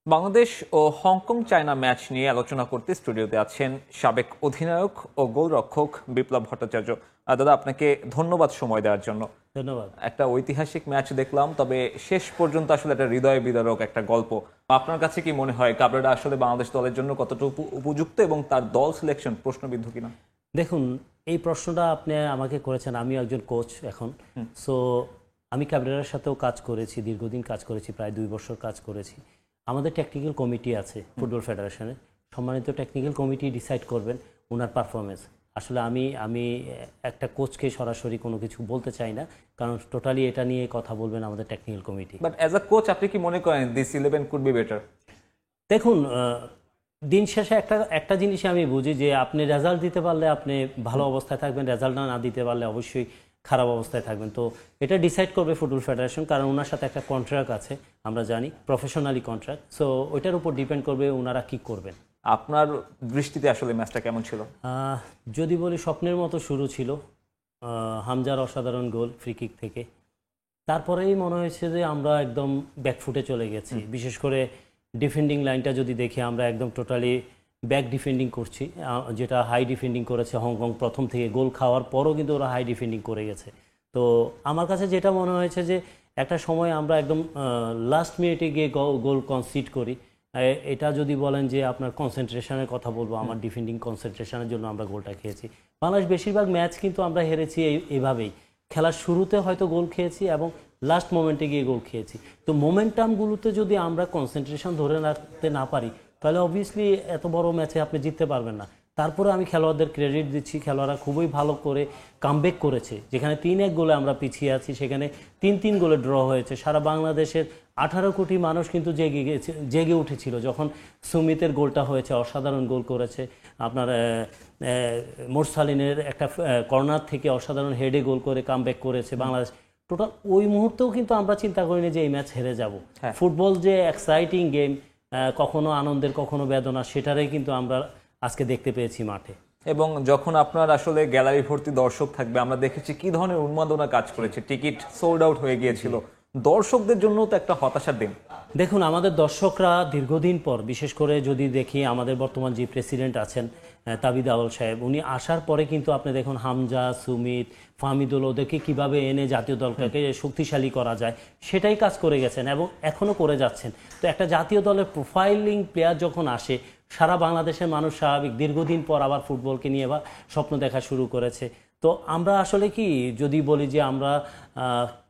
বাংলাদেশ ও Hong Kong China match নিয়ে আলোচনা করতে স্টুডিওতে আছেন সাবেক অধিনায়ক ও গোলরক্ষক বিপ্লব ভট্টাচার্য। দাদা, আপনাকে ধন্যবাদ সময় দেওয়ার জন্য। ধন্যবাদ। একটা ঐতিহাসিক ম্যাচ দেখলাম, তবে শেষ পর্যন্ত আসলে একটা হৃদয় বিদারক একটা গল্প। আপনার কাছে কি মনে হয় কাবরেরা আসলে বাংলাদেশ দলের জন্য কতটুকু উপযুক্ত এবং তার দল সিলেকশন প্রশ্নবিদ্ধ কিনা? দেখুন, এই প্রশ্নটা আপনি আমাকে করেছেন, আমিও একজন কোচ এখন। সো আমি ক্যাবরেরার সাথেও কাজ করেছি, দীর্ঘদিন কাজ করেছি, প্রায় 2 বছর কাজ করেছি। আমাদের টেকনিক্যাল কমিটি আছে ফুটবল ফেডারেশনের, সম্মানিত টেকনিক্যাল কমিটি ডিসাইড করবেন ওনার পারফরমেন্স। আসলে আমি একটা কোচকে সরাসরি কোনো কিছু বলতে চাই না, কারণ টোটালি এটা নিয়ে কথা বলবেন আমাদের technical committee. But as a coach আপনি কি মনে করেন দিস 11 কুড বি বেটার? দেখুন, দিন শেষে একটা জিনিসই আমি বুঝি যে আপনি রেজাল্ট দিতে পারলে আপনি ভালো অবস্থায় থাকবেন, রেজাল্ট না দিতে পারলে অবশ্যই খারাপ অবস্থায় থাকবেন। তো এটা ডিসাইড করবে ফুটবল ফেডারেশন, কারণ ওনার সাথে একটা কন্ট্রাক্ট আছে, আমরা জানি প্রফেশনালি কন্ট্রাক্ট। সো ওইটার উপর ডিপেন্ড করবে ওনারা কি করবেন। আপনার দৃষ্টিতে আসলে ম্যাচটা কেমন ছিল? যদি বলি, স্বপ্নের মতো শুরু ছিল। হামজার অসাধারণ গোল ফ্রি কিক থেকে, তারপরেই মনে হয়েছে যে আমরা একদম ব্যাকফুটে চলে গেছি। বিশেষ করে ডিফেন্ডিং লাইনটা যদি দেখি, আমরা একদম টোটালি ব্যাক ডিফেন্ডিং করছি, যেটা হাই ডিফেন্ডিং করেছে হংকং প্রথম থেকে। গোল খাওয়ার পরও কিন্তু ওরা হাই ডিফেন্ডিং করে গেছে। তো আমার কাছে যেটা মনে হয়েছে যে একটা সময় আমরা একদম লাস্ট মিনিটে গিয়ে গোল কনসিড করি। এটা যদি বলেন যে আপনার কনসেন্ট্রেশনের কথা বলবো, আমার ডিফেন্ডিং কনসেন্ট্রেশনের জন্য আমরা গোলটা খেয়েছি। বাংলাদেশ বেশিরভাগ ম্যাচ কিন্তু আমরা হেরেছি এইভাবেই, খেলার শুরুতে হয়তো গোল খেয়েছি এবং লাস্ট মোমেন্টে গিয়ে গোল খেয়েছি। তো মোমেন্টামগুলোতে যদি আমরা কনসেন্ট্রেশন ধরে রাখতে না পারি, তাহলে অবভিয়াসলি এত বড় ম্যাচে আপনি জিততে পারবেন না। তারপরে আমি খেলোয়াড়দের ক্রেডিট দিচ্ছি, খেলোয়াড়রা খুবই ভালো করে কামব্যাক করেছে। যেখানে 3-1 গোলে আমরা পিছিয়ে আছি, সেখানে 3-3 গোলে ড্র হয়েছে। সারা বাংলাদেশের 18 কোটি মানুষ কিন্তু জেগে উঠেছিল যখন সুমিতের গোলটা হয়েছে। অসাধারণ গোল করেছে আপনার মোরসালিনের একটা কর্নার থেকে অসাধারণ হেডে গোল করে কামব্যাক করেছে বাংলাদেশ। টোটাল ওই মুহূর্তেও কিন্তু আমরা চিন্তা করিনি যে এই ম্যাচ হেরে যাব। ফুটবল যে এক্সাইটিং গেম, কখনো আনন্দের কখনো বেদনা, সেটারই কিন্তু আমরা আজকে দেখতে পেয়েছি মাঠে। এবং যখন আপনার আসলে গ্যালারি ভর্তি দর্শক থাকবে, আমরা দেখেছি কি ধরনের উন্মাদনা কাজ করেছে, টিকিট সোল্ড আউট হয়ে গিয়েছিল। দর্শকদের জন্য তো একটা হতাশার দিন। দেখুন, আমাদের দর্শকরা দীর্ঘদিন পর, বিশেষ করে যদি দেখি আমাদের বর্তমান যে প্রেসিডেন্ট আছেন তাবিদ আউল সাহেব, উনি আসার পরে কিন্তু আপনি দেখুন হামজা, সুমিত, ফাহমিদুল, ওদেরকে কীভাবে এনে জাতীয় দলটাকে শক্তিশালী করা যায় সেটাই কাজ করে গেছেন এবং এখনও করে যাচ্ছেন। তো একটা জাতীয় দলের প্রোফাইলিং প্লেয়ার যখন আসে, সারা বাংলাদেশের মানুষ স্বাভাবিক দীর্ঘদিন পর আবার ফুটবলকে নিয়ে বা স্বপ্ন দেখা শুরু করেছে। তো আমরা আসলে কি যদি বলি যে আমরা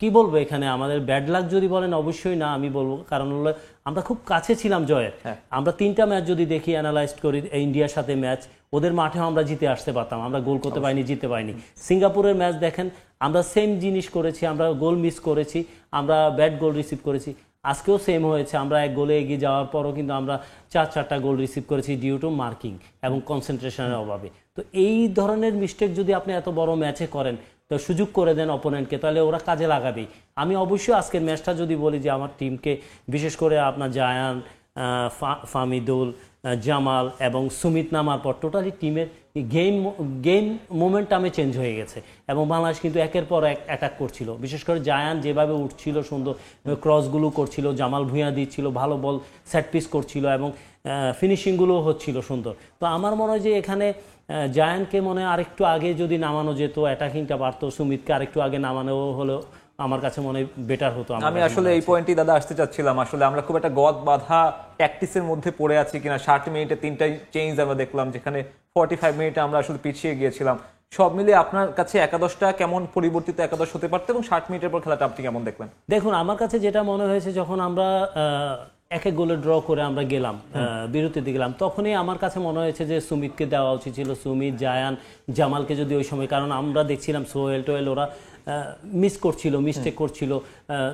কি বলবো, এখানে আমাদের ব্যাড লাক যদি বলেন, অবশ্যই না আমি বলবো, কারণ হলো আমরা খুব কাছে ছিলাম জয়ের। আমরা 3টা ম্যাচ যদি দেখি, অ্যানালাইজ করি, ইন্ডিয়ার সাথে ম্যাচ, ওদের মাঠেও আমরা জিতে আসতে পারতাম, আমরা গোল করতে পারিনি, জিততে পারিনি। সিঙ্গাপুরের ম্যাচ দেখেন, আমরা সেম জিনিস করেছি, আমরা গোল মিস করেছি, আমরা ব্যাড গোল রিসিভ করেছি। আজকেও সেম হয়েছে, আমরা 1 গোলে এগিয়ে যাওয়ার পরও কিন্তু আমরা 4-4টা গোল রিসিভ করেছি ডিউ টু মার্কিং এবং কনসেন্ট্রেশনের অভাবে। তো এই ধরনের মিস্টেক যদি আপনি এত বড় ম্যাচে করেন, তো সুযোগ করে দেন অপোনেন্টকে, তাহলে ওরা কাজে লাগাবেই। আমি অবশ্যই আজকের ম্যাচটা যদি বলি যে আমার টিমকে, বিশেষ করে আপনার জায়ান, ফাহমিদুল, জামাল এবং সুমিত নামার পর টোটালি টিমের গেম মোমেন্টামে চেঞ্জ হয়ে গেছে এবং বাংলাদেশ কিন্তু একের পর এক অ্যাটাক করছিল। বিশেষ করে জায়ান যেভাবে উঠছিল, সুন্দর ক্রসগুলো করছিল, জামাল ভুঁইয়া দিচ্ছিল, ভালো বল সেট পিস করছিল এবং ফিনিশিংগুলোও হচ্ছিল সুন্দর। তো আমার মনে হয় যে এখানে জায়ানকে মনে হয় আরেকটু আগে যদি নামানো যেত, অ্যাটাকিংটা পারতো, সুমিতকে আরেকটু আগে নামানো হলো আমার কাছে মনে হয় বেটার হতো। আমি আসলে এই পয়েন্টই দাদা আসতে চাচ্ছিলাম, আসলে আমরা খুব একটা গদ বাঁধা প্র্যাকটিসের মধ্যে পড়ে আছি কিনা। 60 মিনিটে 3টা চেঞ্জ আমরা দেখলাম, যেখানে 45 মিনিটে আমরা আসলে পিছিয়ে গিয়েছিলাম। সব মিলিয়ে আপনার কাছে একাদশটা কেমন পরিবর্তিত একাদশ হতে পারতো এবং 60 মিনিটের পর খেলাটা আপনি কেমন দেখলেন? দেখুন, আমার কাছে যেটা মনে হয়েছে, যখন আমরা 1-1 গোলে ড্র করে আমরা গেলাম, বিরতিতে গেলাম, তখনই আমার কাছে মনে হয়েছে যে সুমিতকে দেওয়া উচিত ছিল, সুমিত, জায়ান, জামালকে যদি ওই সময়, কারণ আমরা দেখছিলাম সোহেল টোয়েল ওরা মিস করছিল, মিস্টেক করছিল।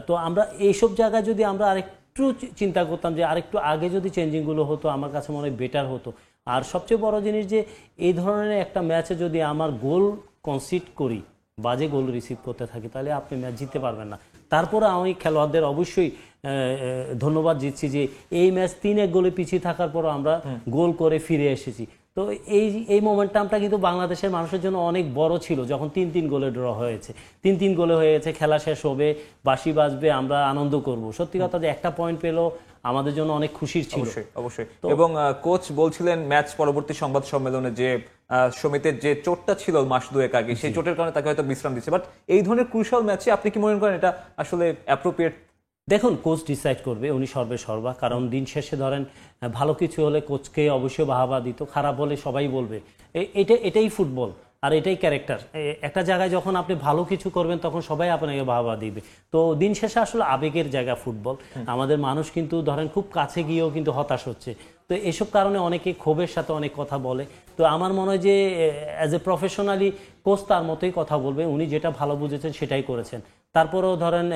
তো আমরা এইসব জায়গায় যদি আমরা আরেকটু চিন্তা করতাম যে আরেকটু আগে যদি চেঞ্জিংগুলো হতো, আমার কাছে মনে হয় বেটার হতো। আর সবচেয়ে বড় জিনিস যে এই ধরনের একটা ম্যাচে যদি আমার গোল কনসিড করি, বাজে গোল রিসিভ করতে থাকি, তাহলে আপনি ম্যাচ জিততে পারবেন না। তারপরে আমি খেলোয়াড়দের অবশ্যই ধন্যবাদ দিচ্ছি যে এই ম্যাচ 3-1 গোলে পিছিয়ে থাকার পরও আমরা গোল করে ফিরে এসেছি। তো এই এই মোমেন্টামটা কিন্তু বাংলাদেশের মানুষের জন্য অনেক বড় ছিল, যখন 3-3 গোলে ড্র হয়েছে, 3-3 গোলে হয়েছে, খেলা শেষ হবে, বাঁশি বাজবে, আমরা আনন্দ করব। সত্যি কথা যে একটা পয়েন্ট পেলো আমাদের জন্য অনেক খুশির ছিল। অবশ্যই অবশ্যই। এবং কোচ বলছিলেন ম্যাচ পরবর্তী সংবাদ সম্মেলনে যে সমিতের যে চোটটা ছিল মাস দুয়েক আগে, সেই চোটের কারণে তাকে হয়তো বিশ্রাম দিচ্ছে, বাট এই ধরনের ক্রুশাল ম্যাচে আপনি কি মনে করেন এটা আসলে অ্যাপ্রোপ্রিয়েট? দেখুন, কোচ ডিসাইড করবে, উনি সর্বে সর্বা। কারণ দিন শেষে ধরেন ভালো কিছু হলে কোচকে অবশ্যই বাহাবা দিত, খারাপ হলে সবাই বলবে। এটাই ফুটবল আর এটাই ক্যারেক্টার। একটা জায়গায় যখন আপনি ভালো কিছু করবেন তখন সবাই আপনাকে বাহাবা দিবে। তো দিন শেষে আসলে আবেগের জায়গা ফুটবল। আমাদের মানুষ কিন্তু ধরেন খুব কাছে গিয়েও কিন্তু হতাশ হচ্ছে। তো এসব কারণে অনেকে ক্ষোভের সাথে অনেক কথা বলে। তো আমার মনে হয় যে অ্যাজ এ প্রফেশনালি কোচ তার মতোই কথা বলবে, উনি যেটা ভালো বুঝেছেন সেটাই করেছেন। তারপরেও ধরেন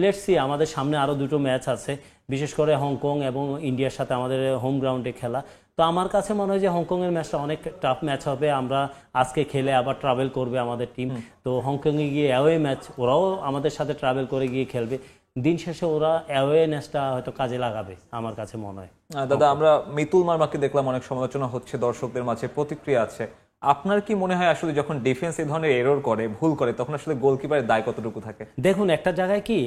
লেটস সি, আমাদের সামনে আরও দুটো ম্যাচ আছে, বিশেষ করে হংকং এবং ইন্ডিয়ার সাথে আমাদের হোম গ্রাউন্ডে খেলা। তো আমার কাছে মনে হয় যে হংকংয়ের ম্যাচটা অনেক টাফ ম্যাচ হবে। আমরা আজকে খেলে আবার ট্রাভেল করবে আমাদের টিম, তো হংকংয়ে গিয়ে অ্যাওয়ে ম্যাচ, ওরাও আমাদের সাথে ট্রাভেল করে গিয়ে খেলবে। দিন শেষে ওরা অ্যাওয়েনেসটা হয়তো কাজে লাগাবে আমার কাছে মনে হয়। দাদা, আমরা মিতুল মার্মাকে দেখলাম, অনেক সমালোচনা হচ্ছে, দর্শকদের মাঝে প্রতিক্রিয়া আছে। আপনার কি মনে হয় আসলে যখন ডিফেন্স এই ধরনের এরর করে, ভুল করে, তখন আসলে গোলকিপারের দায় কতটুকু থাকে? দেখুন, একটা জায়গায় কি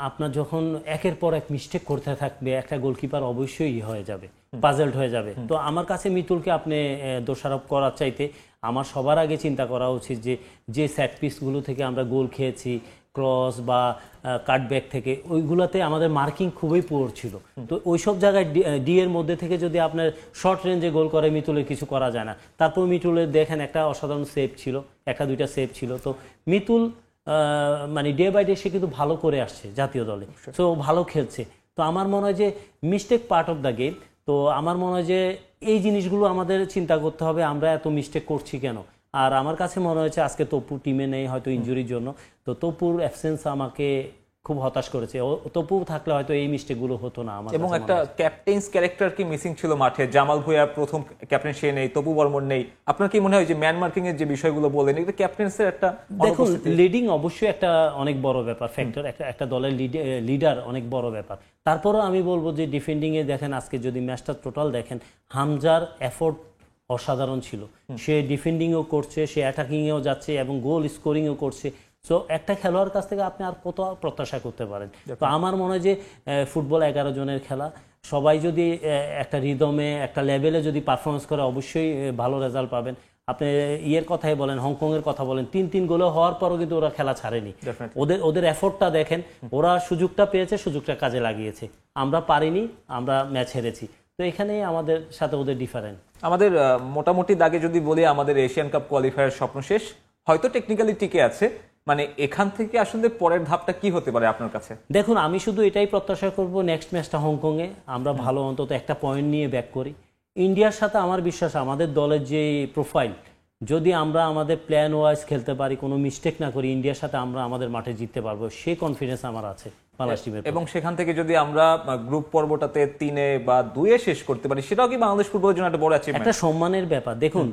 আপনার যখন একের পর এক মিস্টেক করতে থাকবে, একটা গোলকিপার অবশ্যই হয়ে যাবে, পাজলড হয়ে যাবে। তো আমার কাছে মিতুলকে আপনি দোষারোপ করার চাইতে আমার সবার আগে চিন্তা করা উচিত যে সেট পিসগুলো থেকে আমরা গোল খেয়েছি, ক্রস বা কাটব্যাক থেকে, ওইগুলোতে আমাদের মার্কিং খুবই পুয়ার ছিল। তো ওইসব জায়গায় ডি এর মধ্যে থেকে যদি আপনার শর্ট রেঞ্জে গোল করে, মিতুলের কিছু করা যায় না। তারপর মিতুলের দেখেন একটা অসাধারণ সেভ ছিল, একটা দুইটা সেভ ছিল। তো মিতুল মানে ডে বাই ডে সে কিন্তু ভালো করে আসছে জাতীয় দলে, সো ভালো খেলছে। তো আমার মনে হয় যে mistake part of the game. তো আমার মনে হয় যে এই জিনিসগুলো আমাদের চিন্তা করতে হবে, আমরা এত মিস্টেক করছি কেন। আর আমার কাছে মনে হয়েছে আজকে তপু টিমে নেই হয়তো ইনজুরির জন্য। তো তপুর অ্যাবসেন্স আমাকে খুব হতাশ করেছে। তপু থাকলে হয়তো এই মিস্টেকগুলো হতো না আমার। এবং একটা ক্যাপ্টেন্স ক্যারেক্টার কি মিসিং ছিল মাঠে। জামাল ভুঁইয়া প্রথম ক্যাপ্টেন, সে নেই, তপু বর্মন নেই। আপনার কি মনে হয় যে ম্যান মার্কিং এর যে বিষয়গুলো বলেন, এটা ক্যাপ্টেন্সের একটা? দেখুন, লিডিং অবশ্যই একটা অনেক বড় ব্যাপার, ফ্যাক্টর। একটা দলের লিডার অনেক বড় ব্যাপার। তারপরেও আমি বলবো যে ডিফেন্ডিং এ দেখেন, আজকে যদি ম্যাচটা টোটাল দেখেন, হামজার এফোর্ট অসাধারণ ছিল। সে ডিফেন্ডিংও করছে, সে অ্যাটাকিংয়েও যাচ্ছে এবং গোল স্কোরিংও করছে। সো একটা খেলোয়াড়ের কাছ থেকে আপনি আর কত প্রত্যাশা করতে পারেন? তো আমার মনে হয় যে ফুটবল 11 জনের খেলা, সবাই যদি একটা রিদমে, একটা লেভেলে যদি পারফরমেন্স করে, অবশ্যই ভালো রেজাল্ট পাবেন। আপনি ইয়ের কথাই বলেন, হংকংয়ের কথা বলেন, 3-3 গোলে হওয়ার পরও কিন্তু ওরা খেলা ছাড়েনি। ওদের এফোর্টটা দেখেন, ওরা সুযোগটা পেয়েছে, সুযোগটা কাজে লাগিয়েছে। আমরা পারিনি, আমরা ম্যাচ হেরেছি। তো এখানেই আমাদের সাথে ওদের ডিফারেন্ট। আমাদের মোটামুটি দাগে যদি বলি, আমাদের এশিয়ান কাপ কোয়ালিফায়ার স্বপ্ন শেষ, হয়তো টেকনিক্যালি টিকে আছে। মানে এখান থেকে আসলে পরের ধাপটা কি হতে পারে আপনার কাছে? দেখুন, আমি শুধু এটাই প্রত্যাশা করব, নেক্সট ম্যাচটা হংকংয়ে আমরা ভালো অন্তত একটা পয়েন্ট নিয়ে ব্যাক করি। ইন্ডিয়ার সাথে আমার বিশ্বাস, আমাদের দলের যে প্রোফাইল, যদি আমরা আমাদের প্ল্যান ওয়াইজ খেলতে পারি, কোনো মিস্টেক না করি, ইন্ডিয়ার সাথে আমরা আমাদের মাঠে জিততে পারবো, সেই কনফিডেন্স আমার আছে বাংলাদেশ টিমের। এবং সেখান থেকে যদি আমরা গ্রুপ পর্বটাতে 3 বা 2 শেষ করতে পারি, সেটাও কি বাংলাদেশ ফুটবলের জন্য একটা বড় অ্যাচিভমেন্ট, একটা সম্মানের ব্যাপার। দেখুন,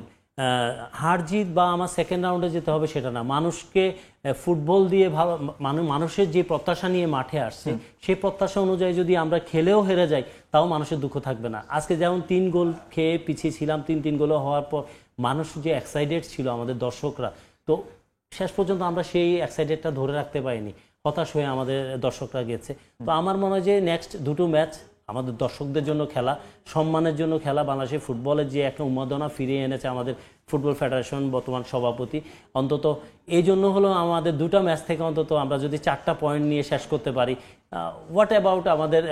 হার জিত বা আমার সেকেন্ড রাউন্ডে যেতে হবে সেটা না, মানুষকে ফুটবল দিয়ে ভালো, মানুষের যে প্রত্যাশা নিয়ে মাঠে আসছে, সেই প্রত্যাশা অনুযায়ী যদি আমরা খেলেও হেরে যাই, তাও মানুষের দুঃখ থাকবে না। আজকে যেমন 3 গোল খেয়ে পিছিয়ে ছিলাম, 3-3 গোল হওয়ার পর মানুষ যে এক্সাইটেড ছিল, আমাদের দর্শকরা, তো শেষ পর্যন্ত আমরা সেই এক্সাইটেডটা ধরে রাখতে পারিনি, হতাশ হয়ে আমাদের দর্শকরা গেছে। তো আমার মনে হয় যে নেক্সট দুটো ম্যাচ আমাদের দর্শকদের জন্য খেলা, সম্মানের জন্য খেলা। বাংলাদেশের ফুটবলের যে একটা উন্মাদনা ফিরিয়ে এনেছে আমাদের ফুটবল ফেডারেশন বর্তমান সভাপতি, অন্তত এই জন্য হলো আমাদের দুটো ম্যাচ থেকে অন্তত আমরা যদি 4টা পয়েন্ট নিয়ে শেষ করতে পারি, হোয়াট অ্যাবাউট আমাদের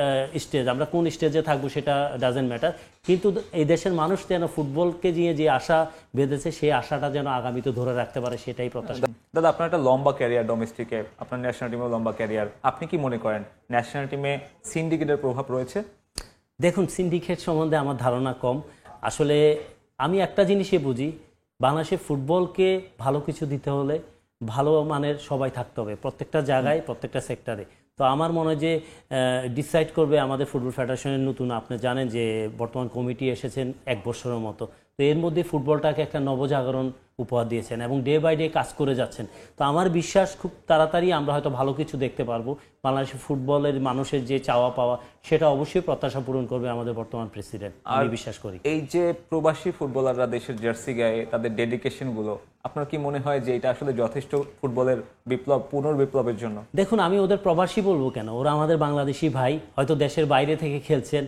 স্টেজ, আমরা কোন স্টেজে থাকবো সেটা ডাজেন্ট ম্যাটার। কিন্তু এই দেশের মানুষ যেন ফুটবলকে নিয়ে যে আশা বেঁধেছে, সেই আশাটা যেন আগামীতে ধরে রাখতে পারে, সেটাই প্রত্যাশা। দাদা, আপনার একটা লম্বা ক্যারিয়ার ডোমেস্টিকে, আপনার ন্যাশনাল টিমেও লম্বা ক্যারিয়ার, আপনি কি মনে করেন ন্যাশনাল টিমে সিন্ডিকেটের প্রভাব রয়েছে? দেখুন, সিন্ডিকেট সম্বন্ধে আমার ধারণা কম। আসলে আমি একটা জিনিসই বুঝি, বাংলাদেশের ফুটবলকে ভালো কিছু দিতে হলে ভালো মানের সবাই থাকতে হবে, প্রত্যেকটা জায়গায়, প্রত্যেকটা সেক্টরে। তো আমার মনে হয় যে ডিসাইড করবে আমাদের ফুটবল ফেডারেশনের নতুন, আপনি জানেন যে বর্তমান কমিটি এসেছেন 1 বছরের মতো। তো এর মধ্যে ফুটবলটাকে একটা নবজাগরণ উপহার দিয়েছেন এবং ডে বাই ডে কাজ করে যাচ্ছেন। তো আমার বিশ্বাস খুব তাড়াতাড়ি আমরা হয়তো ভালো কিছু দেখতে পারবো। বাংলাদেশের ফুটবলের মানুষের যে চাওয়া পাওয়া সেটা অবশ্যই প্রত্যাশা পূরণ করবে আমাদের বর্তমান প্রেসিডেন্ট, আমি বিশ্বাস করি। এই যে প্রবাসী ফুটবলাররা দেশের জার্সি গায়ে তাদের ডেডিকেশন গুলো, আপনার কি মনে হয় যে এটা আসলে যথেষ্ট ফুটবলের পুনর্বিপ্লবের জন্য? দেখুন, আমি ওদের প্রবাসী বলবো কেন, ওরা আমাদের বাংলাদেশি ভাই, হয়তো দেশের বাইরে থেকে খেলছেন,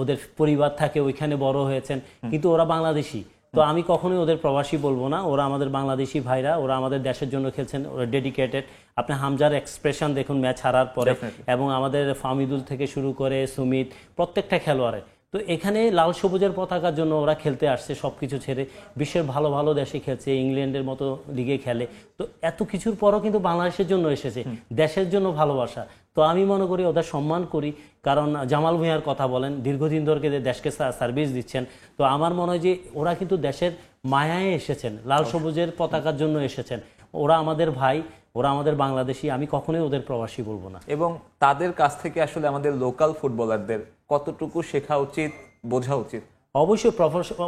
ওদের পরিবার থাকে ওইখানে বড় হয়েছেন, কিন্তু ওরা বাংলাদেশি। তো আমি কখনোই ওদের প্রবাসী বলবো না, ওরা আমাদের বাংলাদেশি ভাইরা, ওরা আমাদের দেশের জন্য খেলছেন, ওরা ডেডিকেটেড। আপনি হামজার এক্সপ্রেশন দেখুন ম্যাচ হারার পরে, এবং আমাদের ফামিদুল থেকে শুরু করে সুমিত, প্রত্যেকটা খেলোয়াড়ে। তো এখানে লাল সবুজের পতাকার জন্য ওরা খেলতে আসছে, সব কিছু ছেড়ে বিশ্বের ভালো ভালো দেশে খেলছে, ইংল্যান্ডের মতো লিগে খেলে। তো এত কিছুর পরও কিন্তু বাংলাদেশের জন্য এসেছে, দেশের জন্য ভালোবাসা। তো আমি মনে করি ওদের সম্মান করি, কারণ জামাল ভুঁইয়ার কথা বলেন, দীর্ঘদিন ধরে দেশকে সার্ভিস দিচ্ছেন। তো আমার মনে হয় যে ওরা কিন্তু দেশের মায়ায় এসেছেন, লাল সবুজের পতাকার জন্য এসেছেন। ওরা আমাদের ভাই, ওরা আমাদের বাংলাদেশি, আমি কখনোই ওদের প্রবাসী বলবো না। এবং তাদের কাছ থেকে আসলে আমাদের লোকাল ফুটবলারদের কতটুকু শেখা উচিত, বোঝা উচিত? অবশ্যই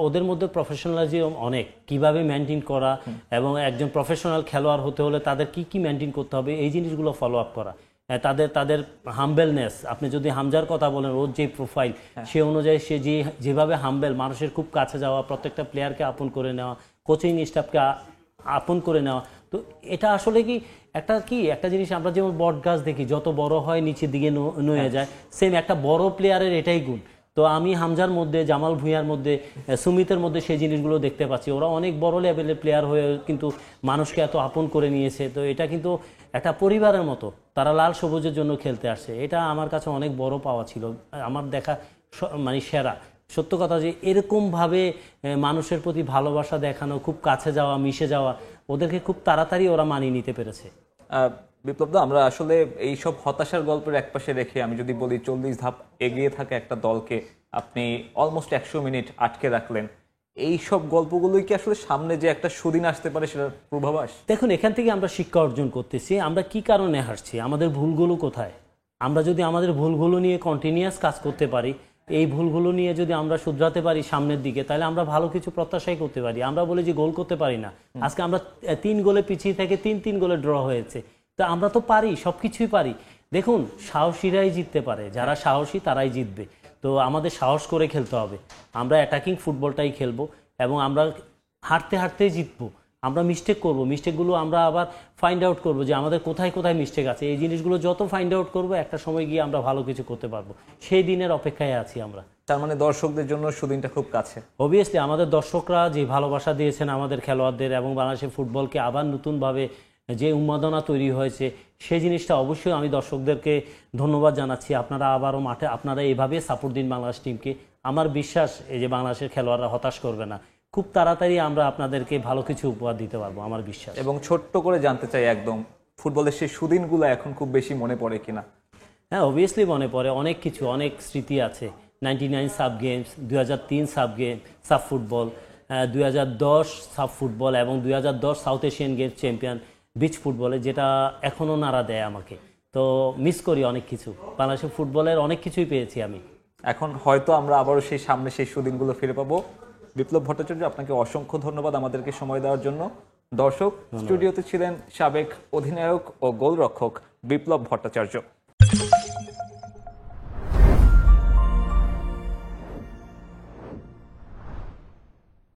ওদের মধ্যে প্রফেশনালিজম অনেক, কিভাবে মেনটেন করা, এবং একজন প্রফেশনাল খেলোয়াড় হতে হলে তাদের কি কি মেনটেন করতে হবে, এই জিনিসগুলো ফলো আপ করা। তাদের হাম্বেলনেস, আপনি যদি হামজার কথা বলেন, ওর যে প্রোফাইল সে অনুযায়ী সে যেভাবে হাম্বেল, মানুষের খুব কাছে যাওয়া, প্রত্যেকটা প্লেয়ারকে আপন করে নেওয়া, কোচিং স্টাফকে আপন করে নেওয়া। তো এটা আসলে একটা জিনিস আমরা যেমন বট গাছ দেখি, যত বড় হয় নিচের দিকে নুয়ে যায়, সেম একটা বড় প্লেয়ারের এটাই গুণ। তো আমি হামজার মধ্যে, জামাল ভুঁইয়ার মধ্যে, সুমিতের মধ্যে সেই জিনিসগুলো দেখতে পাচ্ছি। ওরা অনেক বড় লেভেলের প্লেয়ার হয়ে কিন্তু মানুষকে এত আপন করে নিয়েছে। তো এটা কিন্তু একটা পরিবারের মতো, তারা লাল সবুজের জন্য খেলতে আসছে। এটা আমার কাছে অনেক বড় পাওয়া ছিল, আমার দেখা মানে সেরা। সত্য কথা যে এরকমভাবে মানুষের প্রতি ভালোবাসা দেখানো, খুব কাছে যাওয়া, মিশে যাওয়া, ওদেরকে খুব তাড়াতাড়ি ওরা মানিয়ে নিতে পেরেছে। বিপ্লব দা, আমরা আসলে এই সব হতাশার গল্পের একপাশে রেখে আমি যদি বলি 40 ধাপ এগিয়ে থাকা একটা দলকে আপনি অলমোস্ট 100 মিনিট আটকে রাখলেন, এই সব গল্পগুলোই কি আসলে সামনে যে একটা সুদিন আসতে পারে সেটার পূর্বাভাস? দেখুন, এখান থেকে আমরা শিক্ষা অর্জন করতেছি, আমরা কি কারণে হারছি, আমাদের ভুলগুলো কোথায়। আমরা যদি আমাদের ভুলগুলো নিয়ে কন্টিনিউয়াস কাজ করতে পারি, এই ভুলগুলো নিয়ে যদি আমরা শুধরাতে পারি সামনের দিকে, তাহলে আমরা ভালো কিছু প্রত্যাশাই করতে পারি। আমরা বলি যে গোল করতে পারি না, আজকে আমরা 3 গোলে পিছিয়ে থেকে 3-3 গোলে ড্র হয়েছে। তো আমরা তো পারি, সবকিছুই পারি। দেখুন, সাহসীরাই জিততে পারে, যারা সাহসী তারাই জিতবে। তো আমাদের সাহস করে খেলতে হবে, আমরা অ্যাটাকিং ফুটবলটাই খেলবো, এবং আমরা হারতে হারতেই জিতবো। আমরা মিস্টেক করব, মিস্টেকগুলো আমরা আবার ফাইন্ড আউট করবো যে আমাদের কোথায় কোথায় মিস্টেক আছে। এই জিনিসগুলো যত ফাইন্ড আউট করবো, একটা সময় গিয়ে আমরা ভালো কিছু করতে পারবো। সেই দিনের অপেক্ষায় আছি আমরা। তার মানে দর্শকদের জন্য সুদিনটা খুব কাছে। অবভিয়াসলি আমাদের দর্শকরা যে ভালোবাসা দিয়েছেন আমাদের খেলোয়াড়দের, এবং বাংলাদেশের ফুটবলকে আবার নতুনভাবে যে উন্মাদনা তৈরি হয়েছে, সেই জিনিসটা অবশ্যই আমি দর্শকদেরকে ধন্যবাদ জানাচ্ছি। আপনারা আবারও মাঠে, আপনারা এভাবে সাপোর্ট দিন বাংলাদেশ টিমকে। আমার বিশ্বাস এই যে বাংলাদেশের খেলোয়াড়রা হতাশ করবে না, খুব তাড়াতাড়ি আমরা আপনাদেরকে ভালো কিছু উপহার দিতে পারবো, আমার বিশ্বাস। এবং ছোট্ট করে জানতে চাই একদম, ফুটবলের সেই সুদিনগুলো এখন খুব বেশি মনে পড়ে কিনা? হ্যাঁ, অবভিয়াসলি মনে পড়ে, অনেক কিছু, অনেক স্মৃতি আছে। 99 sub games, 2003 sub football, 2010 sub football, এবং 2010 south Asian games champion beach ফুটবলে, যেটা এখনও নাড়া দেয় আমাকে। তো মিস করি অনেক কিছু, বাংলাদেশের ফুটবলের অনেক কিছুই পেয়েছি আমি। এখন হয়তো আমরা আবারও সেই সামনে সেই সুদিনগুলো ফিরে পাবো। বিপ্লব ভট্টাচার্য, আপনাকে অসংখ্য ধন্যবাদ আমাদেরকে সময় দেওয়ার জন্য। দর্শক, স্টুডিওতে ছিলেন সাবেক অধিনায়ক ও গোলরক্ষক বিপ্লব ভট্টাচার্য।